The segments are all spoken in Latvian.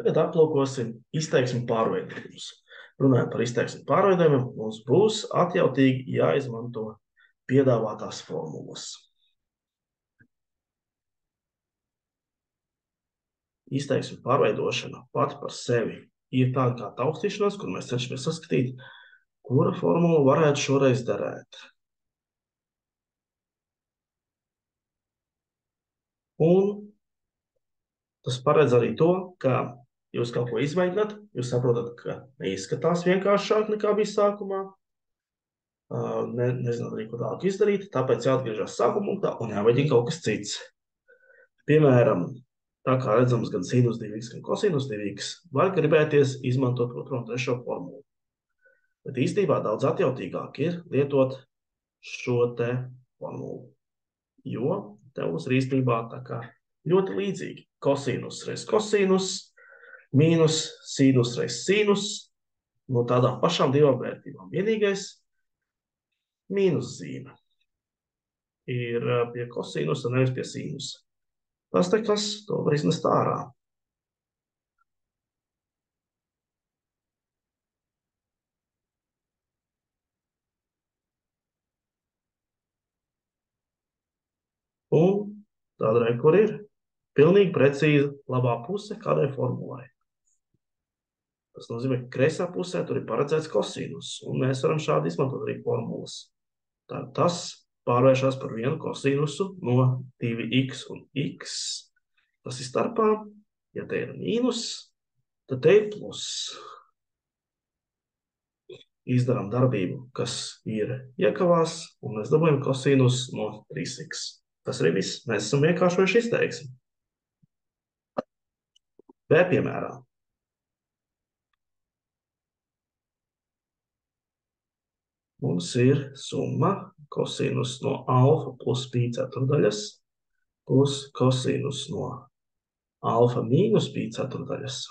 Tagad aplūkosim izteiksmi pārveidojumus. Runājot par izteiksmi pārveidojumiem, mums būs atjautīgi jāizmanto piedāvātās formulas. Izteiksmi pārveidošana pati par sevi ir tāda kā taustīšanās, kur mēs cenšamies saskatīt, kura formula varētu šoreiz derēt. Un tas paredz arī to, ka jūs kaut ko izmēģināt, jūs saprotat, ka neizskatās vienkāršāk nekā bija sākumā, nezināt arī, ko tālāk izdarīt, tāpēc jāatgriežas sākuma punktā un jāmēģina kaut kas cits. Piemēram, tā kā redzams gan sinus 2x, gan kosinus 2x, var gribēties izmantot otro un trešo formulu. Bet īstenībā daudz atjautīgāk ir lietot šo te formulu, jo te mums ir īstenībā tā kā ļoti līdzīgi. Kosinus reiz kosinus, mīnus sinus reiz sinus, no tādām pašām divām vērtībām. Vienīgais mīnus zīme ir pie kosinusa, nevis pie sinusa. Tas te kas to var iznest ārā. Un tādēļ, kur ir pilnīgi precīzi labā puse kādai formulai. Tas nozīmē, ka kreisā pusē tur ir paredzēts kosinus, un mēs varam šādi izmantot arī formulas. Tātad tas pārvēršas par vienu kosinusu no 2x un x. Tas ir starpā, ja te ir mīnus, tad te ir plus. Izdarām darbību, kas ir iekavās, un mēs dabūjam kosinus no 3x. Tas arī viss. Mēs esam vienkāršojuši izteiksmi. B piemērā. Mums ir summa kosinus no alfa plus pi ceturdaļas plus kosinus no alfa mīnus pi ceturdaļas.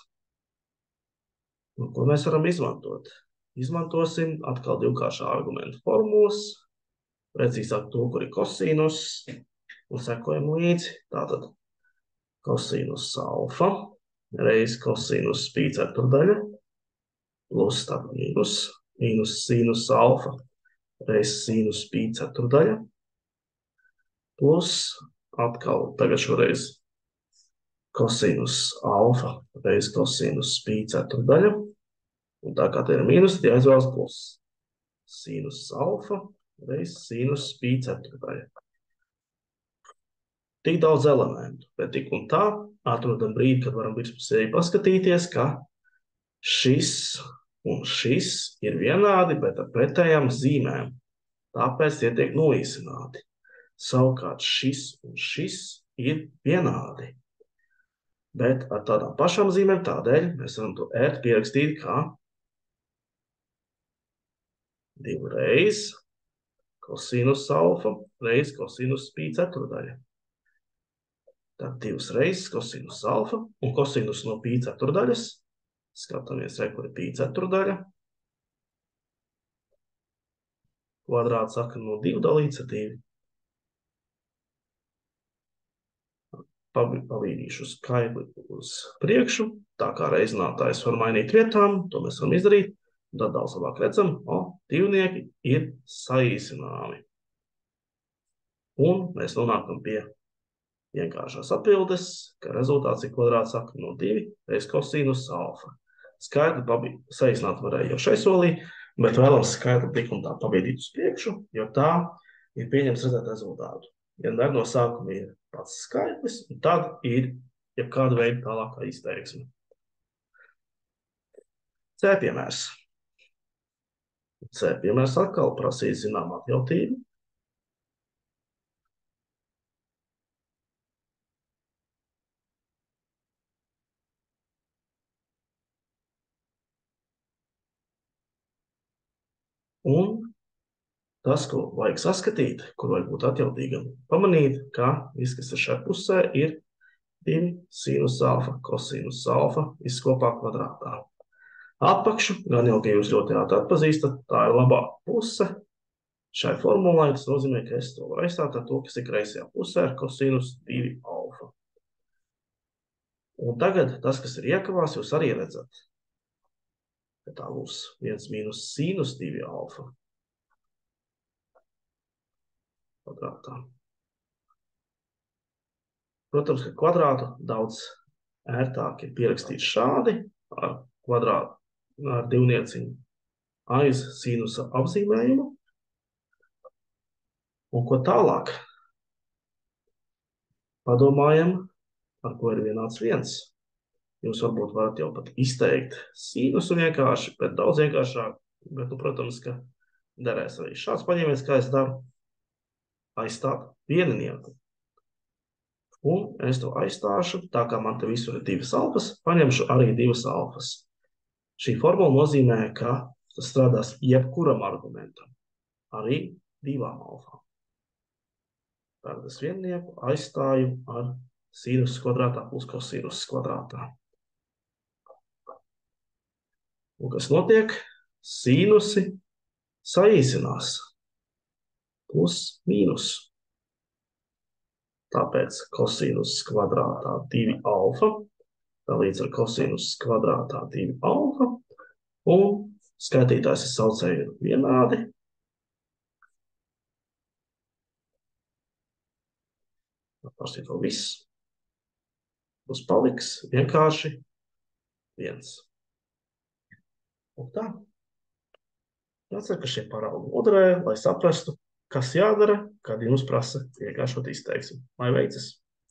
Un ko mēs varam izmantot? Izmantosim atkal divkāršā argumenta formulas, precīzāk to, kur ir kosinus, un sekojam līdzi. Tātad kosinus alfa reiz kosinus pi ceturdaļa plus tātad mīnus sinus alfa reiz sinus pi ceturdaļa plus atkal tagad šoreiz kosinus alfa reiz kosinus pi ceturdaļa. Un tā kā te ir mīnus, tad jāizvēlas plus. Sinus alfa reiz sinus pi ceturdaļa. Tik daudz elementu, bet tik un tā atrodam brīdi, kad varam virspusēji paskatīties, ka šis un šis ir vienādi, bet ar pretējām zīmēm. Tāpēc tie tiek noīsināti. Savukārt šis un šis ir vienādi. Bet ar tādām pašām zīmēm tādēļ mēs varam to ērti pierakstīt kā divreiz kosinus alfa reiz kosinus pi ceturdaļa. Tad divas reizes kosinus alfa un kosinus no pi ceturdaļas. Skatāmies, kur ir pi ceturdaļa. Kvadrāts saka no 2 dalīts ar 2. Pavīdīšu skaitli uz priekšu. Tā kā reizinātājs var mainīt vietām, to mēs varam izdarīt. Tad daudz labāk redzam, divnieki ir saīsināmi. Un mēs nonākam pie vienkāršās atbildes, ka rezultāts ir kvadrāts saka no 2 reiz kosinus alfa. Skaitli saīsināt varēja jau šai solī, bet vēlams skaitli tik un tā pabīdīt uz priekšu, jo tā ir pieņems redzēt rezultātu. Vienmēr no sākuma ir pats skaitlis, un tad ir jebkāda veida tālākā izteiksme. C piemērs. C piemērs atkal prasīs zinām atjautību. Un tas, ko vajag saskatīt, kur vajag būt atjautīgam, pamanīt, ka viss, kas ir šajā pusē, ir 2 sinus alfa, kosinus alfa, viss kopā kvadrātā. Apakšu, gan jau, ka jūs ļoti ātri atpazīstat, tā ir labā puse. Šai formulai tas nozīmē, ka es to varu aizstāt ar to, kas ir kreisajā pusē ar kosinus 2 alfa. Un tagad tas, kas ir iekavās, jūs arī redzat. Tā būs 1 mīnus sinus 2 alfa kvadrātā. Protams, ka kvadrātu daudz ērtāk ir pierakstīt šādi ar kvadrātu, ar divnieciņu aiz sinusa apzīmējumu. Un ko tālāk? Padomājam, ar ko ir vienāds 1. Jūs varbūt varat jau pat izteikt sinusu vienkārši, bet daudz vienkāršāk. Bet, protams, ka derēs arī šāds paņēmiens, kā es daru. Aizstāt vieninieku. Un es to aizstāšu, tā kā man te visur ir 2 alfas, paņemšu arī 2 alfas. Šī formula nozīmē, ka tas strādās jebkuram argumentam, arī 2 alfām. Tātad es viennieku aizstāju ar sinus kvadrātā plus kosinus kvadrātā. Un kas notiek? Sinusi saīsinās. Plus mīnus. Tāpēc kosinus kvadrātā 2 alfa, līdz ar kosinus kvadrātā 2 alfa, un skaitītājs ir saucēji vienādi. Pārsīt vēl viss. Mums paliks vienkārši 1. Un tā. Jācer, ka šie paraugi noderēja, lai saprastu, kas jādara, kad jums prasa vienkāršot izteiksmi. Lai veicas!